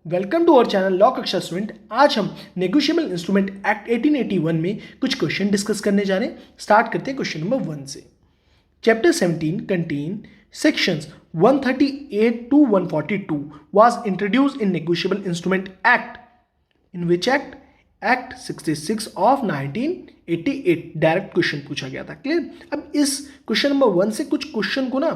Welcome to our channel law कक्षा student. आज हम नेगोशिएबल इंस्ट्रूमेंट एक्ट 1881 में कुछ क्वेश्चन डिस्कस करने जा रहे हैं। स्टार्ट करते हैं क्वेश्चन नंबर 1 से। Chapter 17 contain sections 138 to 142 was introduced in negotiable instrument act in which act 66 of 1988। Direct question पूछा गया था। क्लियर। अब इस क्वेश्चन नंबर 1 से कुछ क्वेश्चन को ना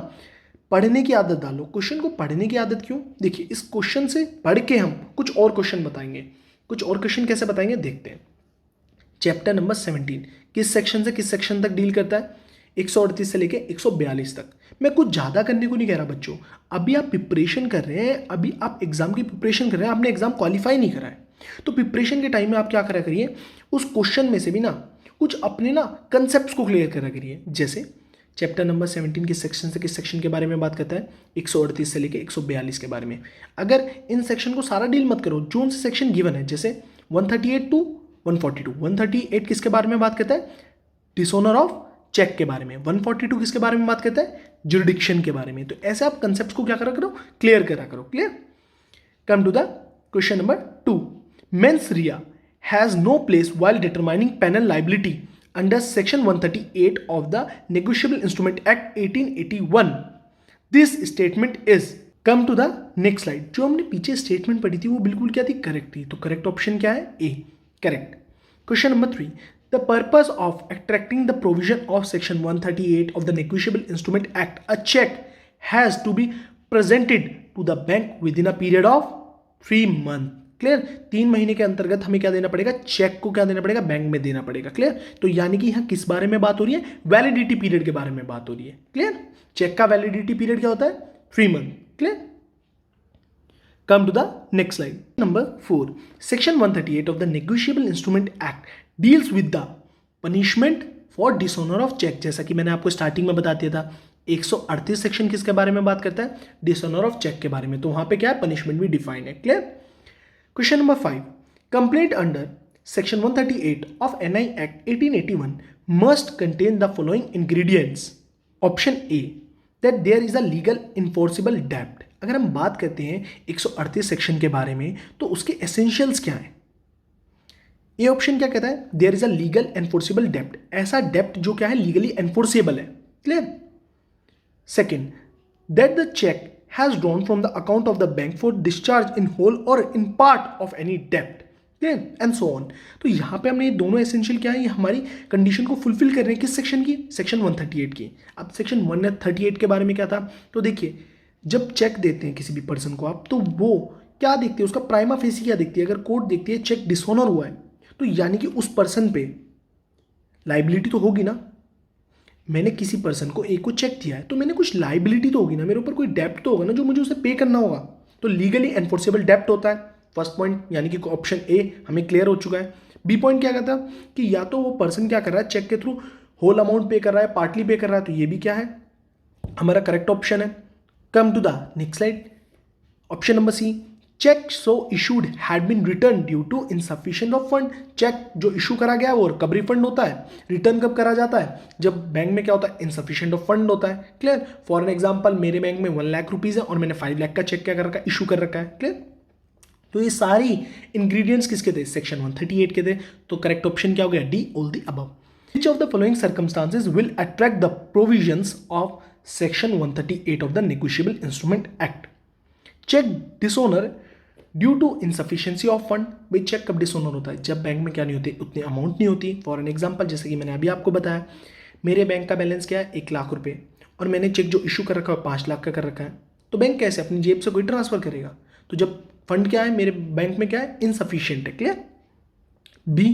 पढ़ने की आदत डालो। क्वेश्चन को पढ़ने की आदत क्यों? देखिए, इस क्वेश्चन से पढ़ के हम कुछ और क्वेश्चन बताएंगे। कुछ और क्वेश्चन कैसे बताएंगे देखते हैं। चैप्टर नंबर 17 किस सेक्शन से किस सेक्शन तक डील करता है? 138 से लेके 142 तक। मैं कुछ ज़्यादा करने को नहीं कह रहा बच्चों। अभी आप प्रिपरेशन कर रहे हैं, अभी आप एग्जाम की प्रिपरेशन कर रहे हैं, आपने एग्जाम क्वालिफाई नहीं करा है। तो प्रिपरेशन के टाइम में आप क्या करा करिए, उस क्वेश्चन में से भी ना कुछ अपने ना कंसेप्ट को क्लियर करा करिए। जैसे चैप्टर नंबर 17 किस सेक्शन से किस सेक्शन के बारे में बात करता है? 138 से लेके 142 के बारे में। अगर इन सेक्शन को सारा डील मत करो, जो उनसे सेक्शन गिवन है, जैसे 138 to 142। 138 किसके बारे में बात करता है? डिसऑनर ऑफ चेक के बारे में। 142 किसके बारे में बात करता है? जुरिडिक्शन के बारे में। तो ऐसे आप कंसेप्ट को क्या करा करो, क्लियर करा करो। Clear. Come to the question number 2। Mens rea has no place while determining penal liability under section 138 of the Negotiable Instrument Act 1881. This statement is, come to the next slide। जो हमने पीछे statement पढ़ी थी वो बिल्कुल क्या थी? Correct थी। तो करेक्ट ऑप्शन क्या है? A, correct. Question number 3। The purpose of attracting the provision of section 138 of the Negotiable Instrument Act, a check has to be presented to the bank within a period of 3 months। Clear. 3 महीने के अंतर्गत हमें क्या देना पड़ेगा? Check को क्या देना पड़ेगा? बैंक में देना पड़ेगा। क्लियर। तो यानी कि यहाँ किस बारे में बात हो रही है? वैलिडिटी पीरियड के बारे में बात हो रही है। क्लियर। चेक का वैलिडिटी पीरियड क्या होता है? 3 month. Clear. Come to the next slide. Number 4। Section 138 of the negotiable instrument act deals with the punishment for dishonour of cheque. जैसा कि मैंने आपको स्टार्टिंग में बता दिया था, 138 सेक्शन किसके बारे में बात करता है? डिसऑनर ऑफ चेक के बारे में। तो वहां पे क्या है? पनिशमेंट भी डिफाइन है। Clear. Question number 5. Complaint under Section 138 of NI Act 1881 must contain the following ingredients. Option A, that there is a legal enforceable debt। अगर हम बात करते हैं 138 सेक्शन के बारे में तो उसके एसेंशियल्स क्या हैं? ए ऑप्शन क्या कहता है? There is a legal enforceable डेप्ट। ऐसा डेप्ट जो क्या है? लीगली एनफोर्सेबल है। Clear. Second, that the cheque has drawn from the account of the bank for discharge in whole or in part of any debt, and so on। तो यहाँ पे हमने ये दोनों एसेंशियल क्या है, ये हमारी कंडीशन को फुलफिल कर रहे हैं। किस सेक्शन की? सेक्शन 138 की। अब सेक्शन 138 के बारे में क्या था? तो देखिए, जब चेक देते हैं किसी भी पर्सन को आप, तो वो क्या देखते हैं? उसका प्राइमा फेसी क्या देखती है? अगर कोर्ट देखती है चेक डिसऑनर हुआ है, तो यानी कि उस पर्सन पे लाइबिलिटी तो होगी ना। मैंने किसी पर्सन को एक को चेक दिया है तो मैंने कुछ लाइबिलिटी तो होगी ना, मेरे ऊपर कोई डेप्ट तो होगा ना जो मुझे उसे पे करना होगा। तो लीगली एनफोर्सेबल डेप्ट होता है। फर्स्ट पॉइंट यानी कि ऑप्शन ए हमें क्लियर हो चुका है। बी पॉइंट क्या कहता है कि या तो वो पर्सन क्या कर रहा है, चेक के थ्रू होल अमाउंट पे कर रहा है, पार्टली पे कर रहा है। तो ये भी क्या है? हमारा करेक्ट ऑप्शन है। Come to the next slide. Option number C, cheque so issued had been return due to insufficient of fund. Cheque जो इशू करा गया है वो कब रिफंड होता है? रिटर्न कब करा जाता है? जब बैंक में क्या होता है? इनसफिशिएंट ऑफ फंड होता है। क्लियर। फॉर एन एग्जांपल, मेरे बैंक में 1 लाख रुपीज है और मैंने 5 लाख का चेक क्या कर रखा है? इशू कर रखा है। क्लियर। तो ये सारी इंग्रेडिएंट्स किसके थे? सेक्शन 138 के थे। तो करेक्ट ऑप्शन क्या हो गया? D, all the above. Which of the following circumstances will attract the provisions of section 138 of the Negotiable Instrument Act? Cheque dishonour due to insufficiency of fund. भाई cheque कब dishonour होता है? जब bank में क्या नहीं होती? उतनी अमाउंट नहीं होती। फॉर एन एग्जांपल, जैसे कि मैंने अभी आपको बताया, मेरे बैंक का बैलेंस क्या है? 1 लाख रुपए, और मैंने चेक जो इशू कर रखा है 5 लाख का कर रखा है। तो बैंक कैसे अपनी जेब से कोई ट्रांसफर करेगा? तो जब फंड क्या है मेरे बैंक में, क्या है? इनसफिशियंट है। Clear. B,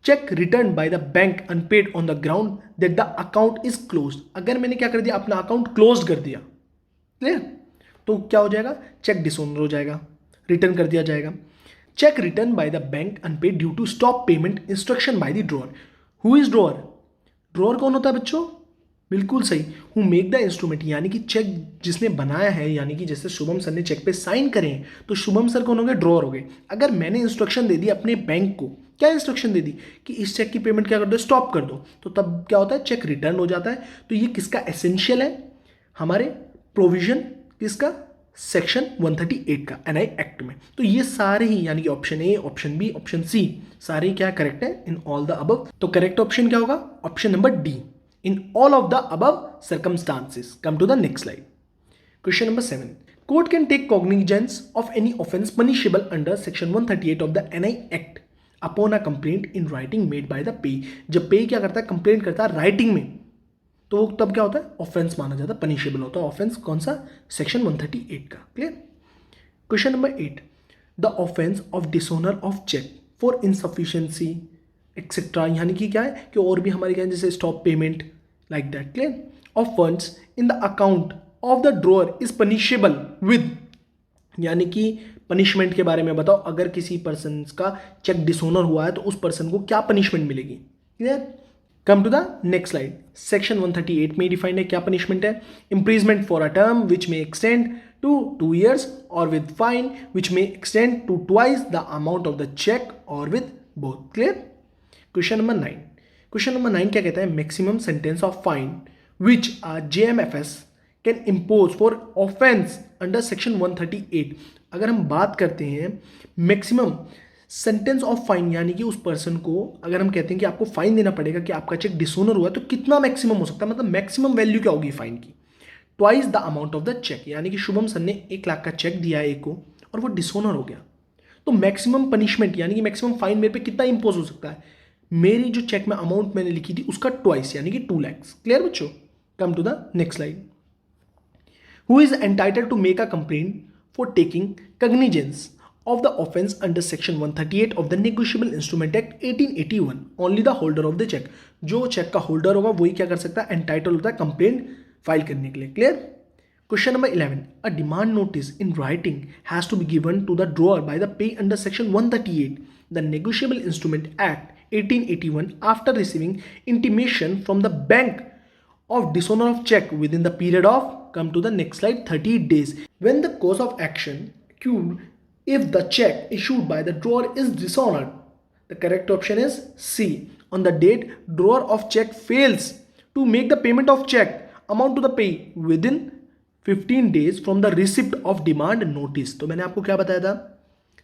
cheque return by the bank unpaid on the ground that the account is close. अगर मैंने क्या कर दिया? अपना अकाउंट क्लोज कर दिया। क्लियर। तो क्या हो जाएगा? चेक डिसऑनर हो जाएगा, रिटर्न कर दिया जाएगा। Cheque return by the bank unpaid due to stop payment instruction by the drawer. Who is drawer? Drawer कौन होता है बच्चों? बिल्कुल सही, हु मेक द इंस्ट्रूमेंट, यानी कि चेक जिसने बनाया है, यानी कि जैसे शुभम सर ने चेक पे साइन करें तो शुभम सर कौन हो गए? ड्रॉअर हो गए। अगर मैंने इंस्ट्रक्शन दे दी अपने बैंक को, क्या इंस्ट्रक्शन दे दी कि इस चेक की पेमेंट क्या कर दो? स्टॉप कर दो, तो तब क्या होता है? चेक रिटर्न हो जाता है। तो ये किसका एसेंशियल है? हमारे प्रोविजन किसका? सेक्शन 138 का एनआई एक्ट में। तो ये सारे ही यानी कि option A, option B, option C सारे क्या करेक्ट है इन ऑल द अबव। तो करेक्ट ऑप्शन क्या होगा? Option number D, in all of the above circumstances. Come to the next slide. Question number 7, court can take cognizance of any offence punishable under section 138 of the NI act upon a complaint in writing made by the payee. जब पे क्या करता है? Complaint करता है writing में, तो तब क्या होता है? ऑफेंस माना जाता है, पनिशेबल होता है ऑफेंस। कौन सा? सेक्शन 138 का। Clear. Question number 8, the offence of dishonour of cheque for insufficiency etcetera, यानी कि क्या है कि और भी हमारे क्या है, जैसे stop payment like that. Clear. Of funds in the account of the drawer is punishable with, यानी कि पनिशमेंट के बारे में बताओ। अगर किसी पर्सन का चेक डिसऑनर हुआ है तो उस पर्सन को क्या पनिशमेंट मिलेगी? Clear. Come to the next slide. Section 138 में डिफाइंड है क्या पनिशमेंट है? Imprisonment for a term which may extend to 2 years or with fine which may extend to twice the amount of the cheque or with both. Clear. Question number 9, question number 9 क्या कहता है? Maximum sentence of fine which JMFS can impose for offence under section 138। अगर हम बात करते हैं maximum sentence of fine, यानी कि उस पर्सन को अगर हम कहते हैं कि आपको फाइन देना पड़ेगा कि आपका चेक डिसऑनर हुआ, तो कितना मैक्सिमम हो सकता है? मतलब मैक्सिमम वैल्यू क्या होगी फाइन की? Twice the amount of the cheque, यानी कि शुभम सर ने 1 लाख का चेक दिया एक को और वो डिसऑनर हो गया, तो मैक्सिमम पनिशमेंट यानी कि मैक्सिमम फाइन मेरे पे कितना इंपोज हो सकता है? मेरी जो चेक में अमाउंट मैंने लिखी थी उसका ट्वाइस, यानी कि 2 lakhs। क्लियर बच्चों। Come to the next slide. Who is entitled to make a complaint for taking cognizance of the offense under section 138 of the negotiable instrument act 1881 only the holder of the check। जो check का holder होगा वही क्या कर सकता है? Entitle होता है कंप्लेंट फाइल करने के लिए। Clear. Question number 11, a demand notice in writing has to be given to the drawer by the payee under section 138 the negotiable instrument act 1881 after receiving intimation from the bank of dishonor of check within the period of, come to the next slide, 30 days when the cause of action accrued if the check issued by the drawer is dishonored. The correct option is C, on the date drawer of check fails to make the payment of check amount to the pay within 15 days from the receipt of demand notice। तो मैंने आपको क्या बताया था?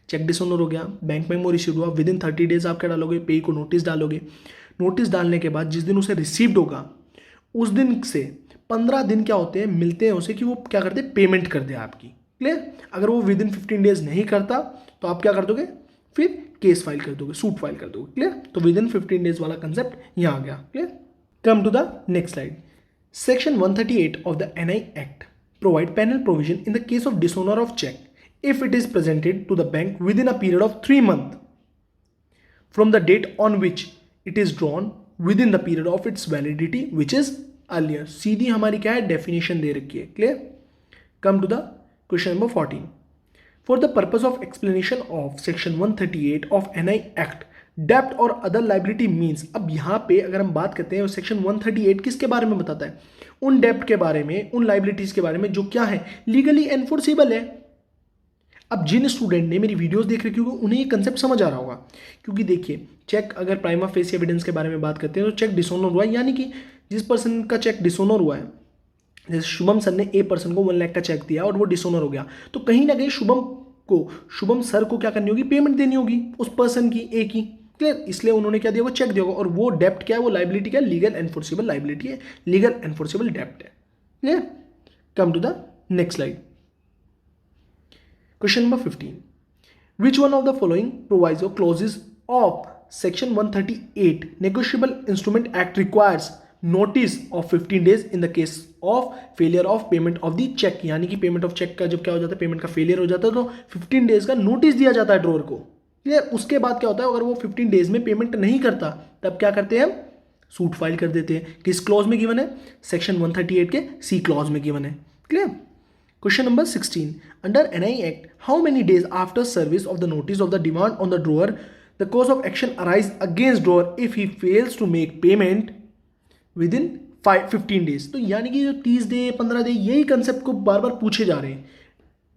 Check dishonour हो गया, bank memo receive हुआ, with in 30 days आप क्या डालोगे? पे को नोटिस डालोगे। नोटिस डालने के बाद जिस दिन उसे रिसीव्ड होगा उस दिन से 15 दिन क्या होते हैं, मिलते हैं उसे कि वो क्या करते हैं? पेमेंट कर दे आपकी। क्लियर। अगर वो विद इन 15 days नहीं करता तो आप क्या कर दोगे? फिर केस फाइल कर दोगे, सूट फाइल कर दोगे। क्लियर। तो विद इन 15 days वाला कंसेप्ट यहाँ आ गया। Clear. Come to the next slide. Section 138 of the NI act provide penal provision in the case of dishonour of cheque if it is presented to the bank within a period of 3 months from the date on which it is drawn within the period of its validity which is earlier. सीधी हमारी क्या है? Definition दे रखी है। Clear. Come to the question number 14, for the purpose of explanation of section 138 of NI act डेप्ट or other liability means. अब यहाँ पे अगर हम बात करते हैं सेक्शन 138 किसके बारे में बताता है? उन डेप्ट के बारे में, उन लाइबिलिटीज के बारे में जो क्या है? लीगली एनफोर्सेबल है। अब जिन स्टूडेंट ने मेरी वीडियोस देख रखी होगी उन्हें ये कंसेप्ट समझ आ रहा होगा, क्योंकि देखिए चेक अगर प्राइमा फेसी एविडेंस के बारे में बात करते हैं तो चेक डिसऑनर हुआ है, यानी कि जिस पर्सन का चेक डिसऑनर हुआ है, जैसे शुभम सर ने ए पर्सन को 1 लाख का चेक दिया और वो डिसऑनर हो गया, तो कहीं ना कहीं शुभम सर को क्या करनी होगी? पेमेंट देनी होगी उस पर्सन की, ए की। क्लियर। इसलिए उन्होंने क्या दिया? वो चेक दिया होगा, और वो डेप्ट क्या है? वो लाइबिलिटी क्या है? लीगल एनफोर्सेबल लाइबिलिटी है, लीगल एनफोर्सेबल डेप्ट है। Clear. Come to the next slide. Question number 15. Which one of the following proviso clauses of Section 138 Negotiable Instrument Act requires notice of 15 days in the case of failure of payment of the check? यानी कि payment of check का जब क्या हो जाता है? Payment का failure हो जाता है तो 15 days का नोटिस दिया जाता है ड्रॉअर को। क्लियर। उसके बाद क्या होता है? अगर वो 15 days में पेमेंट नहीं करता तब क्या करते हैं? हम सूट फाइल कर देते हैं। किस क्लॉज में गिवन है? सेक्शन 138 के सी क्लॉज में गिवन है। Clear. Question number 16. Under NI Act, how many days after service of the notice of the demand on the drawer, the cause of action arise against drawer if he fails to make payment within 15 days? तो यानी कि जो 30 day 15 day यही concept को बार बार पूछे जा रहे हैं,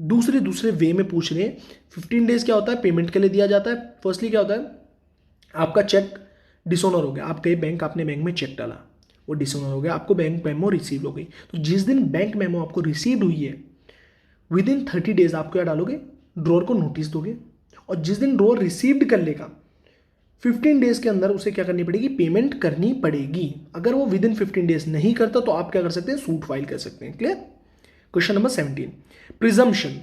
दूसरे वे में पूछ रहे हैं। 15 डेज क्या होता है? पेमेंट के लिए दिया जाता है। फर्स्टली क्या होता है? आपका चेक डिसऑनर हो गया, आप गए बैंक, आपने बैंक में चेक डाला, वो डिसऑनर हो गया, आपको बैंक मेमो रिसीव हो गई। तो जिस दिन बैंक मेमो आपको रिसीव हुई है विद इन 30 डेज आप क्या डालोगे, ड्रॉअर को नोटिस दोगे, और जिस दिन ड्रॉअर रिसीव्ड कर लेगा 15 डेज के अंदर उसे क्या करनी पड़ेगी, पेमेंट करनी पड़ेगी। अगर वो विद इन 15 डेज नहीं करता तो आप क्या कर सकते हैं, सूट फाइल कर सकते हैं। क्लियर। Question number 17, presumption.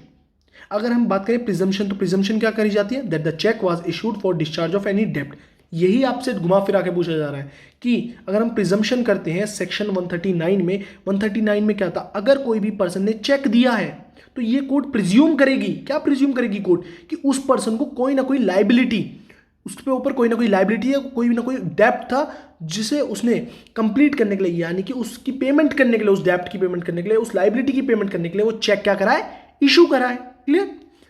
अगर हम बात करें प्रिजम्पशन, तो प्रिजम्पशन क्या करी जाती है, that the cheque was issued for discharge of any डेब्ट। यही आपसे घुमा फिरा के पूछा जा रहा है कि अगर हम प्रिजम्पशन करते हैं सेक्शन 139 में, 139 में क्या था, अगर कोई भी पर्सन ने चेक दिया है तो ये कोर्ट प्रिज्यूम करेगी, क्या प्रिज्यूम करेगी कोर्ट, कि उस पर्सन को कोई ना कोई लाइबिलिटी, उसके ऊपर कोई ना कोई लाइबिलिटी है, कोई ना कोई डेप्ट था जिसे उसने कंप्लीट करने के लिए, यानी कि उसकी पेमेंट करने के लिए, उस डेप्ट की पेमेंट करने के लिए, उस लाइबिलिटी की पेमेंट करने के लिए वो चेक क्या कराए, इशू कराए। क्लियर।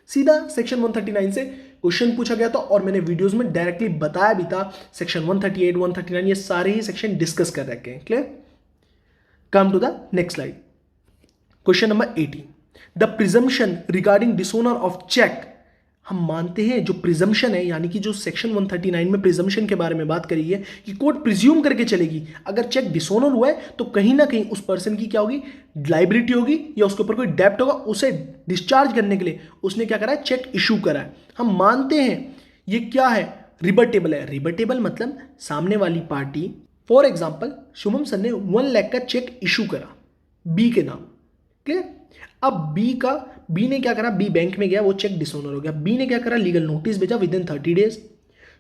सीधा सेक्शन 139 से क्वेश्चन पूछा गया था और मैंने वीडियोस में डायरेक्टली बताया भी था। सेक्शन 138, 139 ये सारे ही सेक्शन डिस्कस कर रखे हैं। Clear. Come to the next slide. Question number 18, the presumption regarding dishonour of cheque. हम मानते हैं जो प्रिजम्पशन है, यानी कि जो सेक्शन 139 में प्रिजम्पशन के बारे में बात करी है कि कोर्ट प्रिज्यूम करके चलेगी अगर चेक डिसऑनर हुआ है तो कहीं ना कहीं उस पर्सन की क्या होगी, लाइबिलिटी होगी या उसके ऊपर कोई डेप्ट होगा, उसे डिस्चार्ज करने के लिए उसने क्या करा है, चेक इशू करा है। हम मानते हैं ये क्या है, रिबर्टेबल है। रिबर्टेबल मतलब सामने वाली party, for example Shubham sir ने 1 लाख का चेक इशू करा बी के नाम। क्लियर। अब बी ने क्या करा, बी बैंक में गया, वो चेक डिसऑनर हो गया। बी ने क्या करा, लीगल नोटिस भेजा with in 30 days.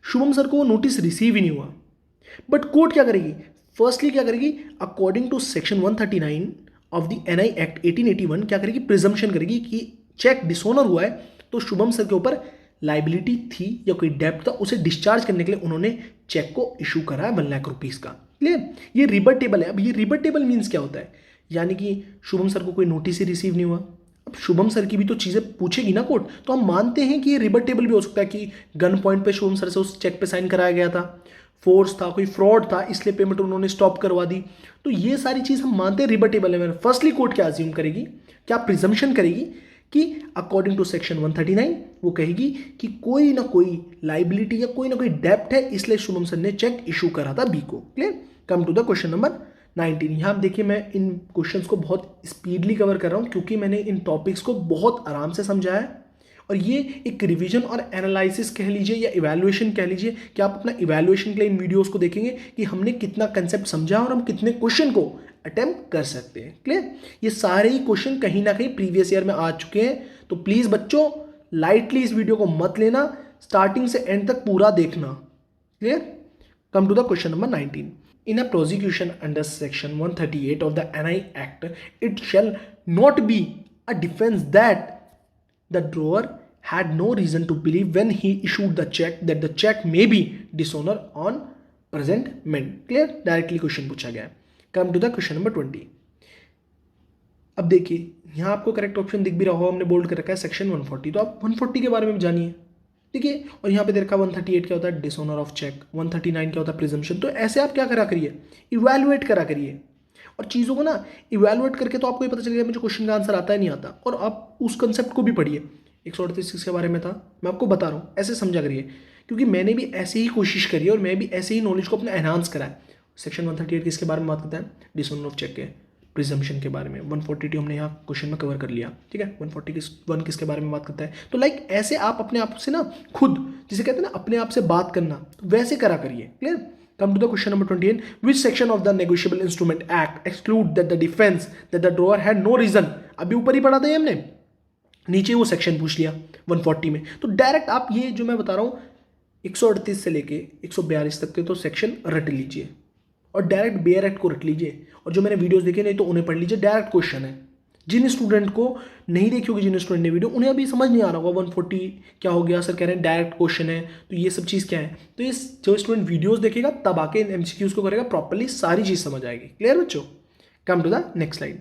Shubham sir को वो नोटिस रिसीव ही नहीं हुआ। बट कोर्ट क्या करेगी, फर्स्टली क्या करेगी, according to section 139 of the NI act 1881 क्या करेगी, प्रिजम्पशन करेगी कि चेक डिसऑनर हुआ है तो शुभम सर के ऊपर लाइबिलिटी थी या कोई डेप्ट था, उसे डिस्चार्ज करने के लिए उन्होंने चेक को इशू करा है 1 लाख रुपीज का। क्लियर। ये रिबर्टेबल है। अब ये रिबर्टेबल मीन्स क्या होता है, यानी कि शुभम सर को कोई नोटिस ही रिसीव नहीं हुआ, अब शुभम सर की भी तो चीज़ें पूछेगी ना कोर्ट, तो हम मानते हैं कि ये रिबर्टेबल भी हो सकता है कि गन पॉइंट पे शुभम सर से उस चेक पे साइन कराया गया था, फोर्स था, कोई फ्रॉड था, इसलिए पेमेंट उन्होंने स्टॉप करवा दी। तो ये सारी चीज़ हम मानते हैं रिबर्टेबल है। फर्स्टली कोर्ट क्या अज्यूम करेगी, क्या प्रिजम्पशन करेगी कि अकॉर्डिंग टू सेक्शन 139 वो कहेगी कि कोई ना कोई लाइबिलिटी या कोई ना कोई डेप्ट है, इसलिए शुभम सर ने चेक इशू करा था बी को। Clear. Come to the question number 19। यहाँ देखिए मैं इन क्वेश्चंस को बहुत स्पीडली कवर कर रहा हूँ क्योंकि मैंने इन टॉपिक्स को बहुत आराम से समझाया है और ये एक रिवीजन और एनालिसिस कह लीजिए या इवैल्यूएशन कह लीजिए कि आप अपना इवैल्यूएशन के लिए इन वीडियोस को देखेंगे कि हमने कितना कंसेप्ट समझा और हम कितने क्वेश्चन को अटेम्प्ट कर सकते हैं। क्लियर। ये सारे ही क्वेश्चन कहीं ना कहीं प्रीवियस ईयर में आ चुके हैं, तो प्लीज़ बच्चों लाइटली इस वीडियो को मत लेना, स्टार्टिंग से एंड तक पूरा देखना। Clear. Come to the question number 19। In a prosecution under section 138 of the NI Act, it shall not be a defense that the drawer had no reason to believe when he issued the check that the check may be dishonor on presentment. Clear? Directly question पूछा गया है। Come to the question number 20. अब देखिए यहाँ आपको correct option दिख भी रहा हो, हमने बोल्ड कर रखा है सेक्शन 140, तो आप 140 के बारे में जानिए। ठीक है। और यहाँ पे देखा 138 क्या होता है, डिसऑनर ऑफ चेक, 139 क्या होता है, प्रिजम्पशन। तो ऐसे आप क्या करा करिए, इवैल्यूएट करा करिए और चीज़ों को ना इवैल्यूएट करके तो आपको ये पता चलेगा मुझे क्वेश्चन का आंसर आता है नहीं आता, और आप उस कंसेप्ट को भी पढ़िए। 138 के बारे में था, मैं आपको बता रहा हूँ, ऐसे समझा करिए क्योंकि मैंने भी ऐसे ही कोशिश करी है और मैं भी ऐसे ही नॉलेज को अपना एनहांस करा है। सेक्शन 138 किसके बारे में बात करता है, डिसऑनर ऑफ चेक के, प्रिजम्पशन के बारे में। 142 हमने यहाँ क्वेश्चन में कवर कर लिया। ठीक है। 141 किसके बारे में बात करता है, तो लाइक ऐसे आप अपने आप से ना खुद, जिसे कहते हैं ना अपने आप से बात करना, तो वैसे करा करिए। Clear. Come to the question number 28। Which section of the negotiable instrument act exclude that the defence that the drawer had no reason. अभी ऊपर ही पढ़ा था ये हमने, नीचे वो सेक्शन पूछ लिया 140 में, तो डायरेक्ट आप ये जो मैं बता रहा हूँ 138 से लेके 142 तक के तो सेक्शन रट लीजिए और डायरेक्ट बेयर एक्ट को रट लीजिए, और जो मैंने वीडियोस देखे नहीं तो उन्हें पढ़ लीजिए। डायरेक्ट क्वेश्चन है। जिन स्टूडेंट को नहीं देखी होगी, जिन स्टूडेंट ने वीडियो, उन्हें अभी समझ नहीं आ रहा होगा 140 क्या हो गया, सर कह रहे हैं डायरेक्ट क्वेश्चन है, तो ये सब चीज़ क्या है। तो ये जो स्टूडेंट वीडियोस देखेगा तब आके इन एमसीक्यूज को करेगा प्रॉपरली, सारी चीज़ समझ आएगी। क्लियर बच्चों। Come to the next slide.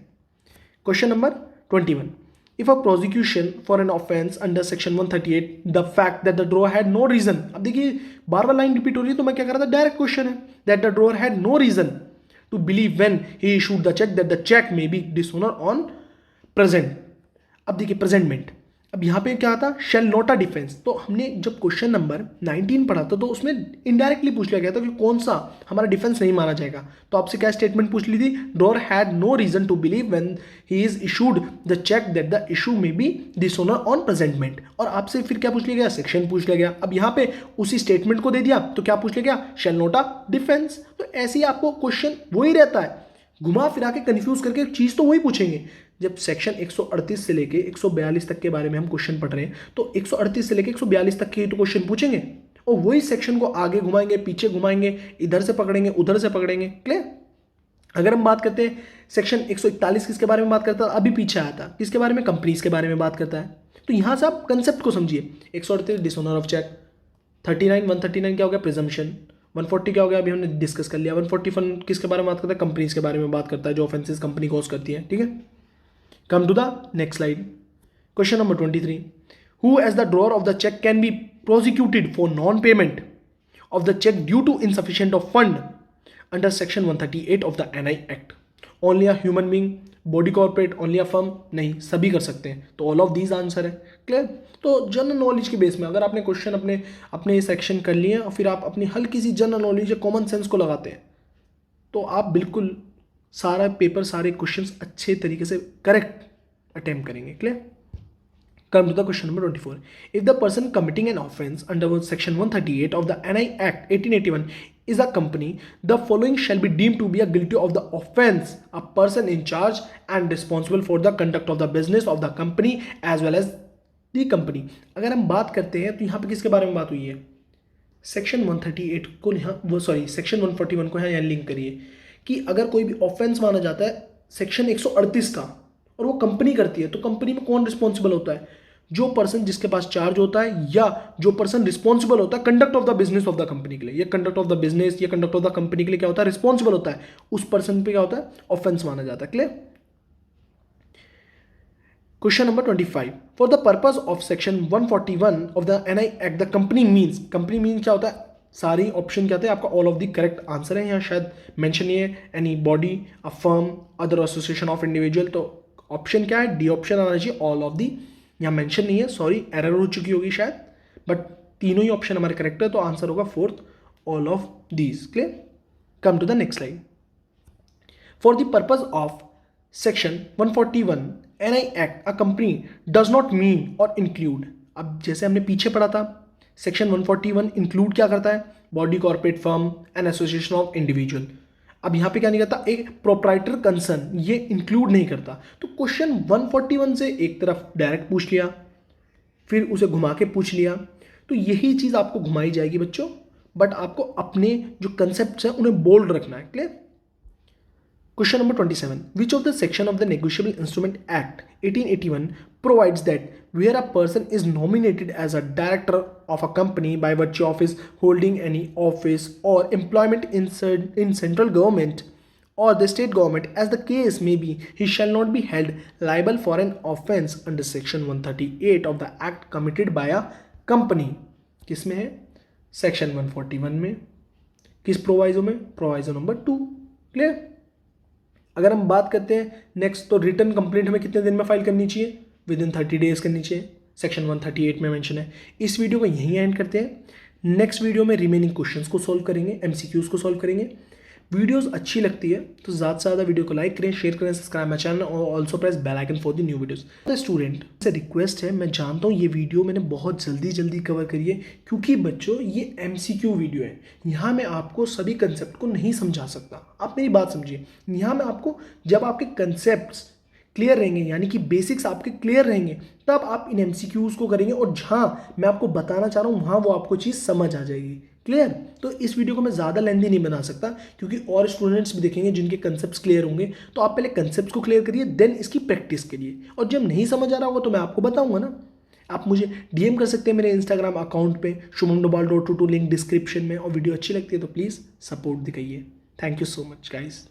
Question number 21। If a prosecution for an offense under section 138, the fact that the drawer had no reason, अब देखिए बार बार लाइन रिपीट हो रही है तो मैं क्या कर रहा था, डायरेक्ट क्वेश्चन है, that the drawer had no reason to believe when he issued the check that the check may be dishonor on present। अब देखिए प्रेजेंटमेंट, अब यहाँ पे क्या था, शेल नॉट अ डिफेंस। तो हमने जब क्वेश्चन नंबर 19 पढ़ा था तो उसमें इनडायरेक्टली पूछ लिया गया था कि कौन सा हमारा डिफेंस नहीं माना जाएगा। तो आपसे क्या स्टेटमेंट पूछ ली थी, drawer had no reason to believe when he is issued the cheque that the issue may be dishonour on presentment. और आपसे फिर क्या पूछ लिया गया, सेक्शन पूछ लिया गया। अब यहाँ पे उसी स्टेटमेंट को दे दिया तो क्या पूछ लिया गया, शेल नॉट अ डिफेंस। तो ऐसे ही आपको क्वेश्चन वही रहता है, घुमा फिरा के कंफ्यूज करके चीज़ तो वही पूछेंगे। जब सेक्शन 138 से लेके 142 तक के बारे में हम क्वेश्चन पढ़ रहे हैं तो 138 से लेके 142 तक के तो क्वेश्चन पूछेंगे और वही सेक्शन को आगे घुमाएंगे, पीछे घुमाएंगे, इधर से पकड़ेंगे, उधर से पकड़ेंगे। क्लियर। अगर हम बात करते हैं सेक्शन 141 किसके बारे में बात करता है, अभी पीछे आया था, किसके बारे में, कंपनीज के बारे में बात करता है। तो यहां से आप कंसेप्ट को समझिए। 138 डिसऑनर ऑफ चेक, 139 क्या हो गया, प्रिजम्पशन, 140 क्या हो गया, अभी हमने डिस्कस कर लिया। 141 किसके बारे में बात करता है, कंपनीज के बारे में बात करता है जो ऑफेंसेस कंपनी कॉज करती है। ठीक है, come to the next slide. Question number 23, who as the drawer of the cheque can be prosecuted for non payment of the cheque due to insufficient of fund under section 138 of the NI act. Only a human being, body corporate, only a firm, नहीं सभी कर सकते हैं। तो all of these answer है। Clear. तो general knowledge के base में अगर आपने क्वेश्चन अपने सेक्शन कर लिए और फिर आप अपनी हल्की सी जनरल नॉलेज या कॉमन सेंस को लगाते हैं तो आप बिल्कुल सारा पेपर, सारे क्वेश्चंस अच्छे तरीके से करेक्ट अटेम्प्ट करेंगे। Clear. Come to the question number 24, if the person committing an offence under section 138 of the NI act 1881 is a company, the following shall be deemed to be a guilty of the offense: a person in charge and responsible for the conduct of the business of the company as well as the company। अगर हम बात करते हैं तो यहाँ पे किसके बारे में बात हुई है, सेक्शन 138 को यहाँ सेक्शन 141 को यहाँ लिंक करिए कि अगर कोई भी ऑफेंस माना जाता है सेक्शन 138 का और वो कंपनी करती है तो कंपनी में कौन रिस्पॉन्सिबल होता है, जो पर्सन जिसके पास चार्ज होता है या जो पर्सन रिस्पॉन्सिबल होता है conduct of the business of the company के लिए, या कंडक्ट ऑफ द बिजनेस या कंडक्ट ऑफ द कंपनी के लिए क्या होता है, रिस्पॉन्सिबल होता है, उस पर्सन पे क्या होता है, ऑफेंस माना जाता है। Clear. Question number 25, for the purpose of section 141 of the NI act the company means, company means क्या होता है, सारी ऑप्शन क्या होते हैं आपका all of the correct answer है। यहाँ शायद मेंशन नहीं है, any body, a firm, other association of individual. तो ऑप्शन क्या है, डी ऑप्शन आना चाहिए, ऑल ऑफ दी यहाँ मेंशन नहीं है, सॉरी एरर हो चुकी होगी शायद, बट तीनों ही ऑप्शन हमारे करेक्ट है तो आंसर होगा fourth, all of these. Clear. Come to the next slide, for the purpose of section 141 NI act a company does not mean और इंक्लूड। अब जैसे हमने पीछे पढ़ा था सेक्शन 141 इंक्लूड क्या करता है, body, corporate, firm and association of individual. अब यहाँ पे क्या नहीं करता, एक प्रोप्राइटर कंसर्न, ये इंक्लूड नहीं करता। तो क्वेश्चन 141 से एक तरफ डायरेक्ट पूछ लिया, फिर उसे घुमा के पूछ लिया, तो यही चीज़ आपको घुमाई जाएगी बच्चों, बट आपको अपने जो कंसेप्ट हैं उन्हें बोल्ड रखना है। Clear. Question number 27, which of the section of the negotiable instrument act 1881 provides that where a person is nominated as a director of a company by virtue of his holding any office or employment in central government or the state government, as the case may be, he shall not be held liable for an offence under section 138 of the act committed by a company। किस में है, section 141 में। किस proviso में, proviso number 2। Clear. अगर हम बात करते हैं नेक्स्ट, तो रिटर्न कंप्लेंट हमें कितने दिन में फाइल करनी चाहिए, विद इन 30 डेज करनी चाहिए, सेक्शन 138 में मेंशन है। इस वीडियो को यहीं एंड करते हैं। नेक्स्ट वीडियो में रिमेनिंग क्वेश्चंस को सॉल्व करेंगे, एमसीक्यूज को सॉल्व करेंगे। वीडियोस अच्छी लगती है तो ज़्यादा से ज़्यादा वीडियो को लाइक करें, शेयर करें, सब्सक्राइब माय चैनल और also press bell icon for the new videos. तो स्टूडेंट से रिक्वेस्ट है, मैं जानता हूँ ये वीडियो मैंने बहुत जल्दी कवर करी है क्योंकि बच्चों ये एमसीक्यू वीडियो है, यहाँ मैं आपको सभी कंसेप्ट को नहीं समझा सकता। आप मेरी बात समझिए, यहाँ मैं आपको जब आपके कंसेप्ट क्लियर रहेंगे यानी कि बेसिक्स आपके क्लियर रहेंगे तब आप इन एमसीक्यूज को करेंगे और जहाँ मैं आपको बताना चाह रहा हूँ वहाँ वो आपको चीज़ समझ आ जाएगी। क्लियर। तो इस वीडियो को मैं ज़्यादा लेंथी नहीं बना सकता क्योंकि और स्टूडेंट्स भी देखेंगे जिनके कंसेप्ट्स क्लियर होंगे। तो आप पहले कंसेप्ट्स को क्लियर करिए, देन इसकी प्रैक्टिस करिए, और जब नहीं समझ आ रहा होगा तो मैं आपको बताऊंगा ना। आप मुझे डीएम कर सकते हैं मेरे इंस्टाग्राम अकाउंट पे shubhamdobal.22, लिंक डिस्क्रिप्शन में। और वीडियो अच्छी लगती है तो प्लीज़ सपोर्ट दिखाइए। Thank you so much guys.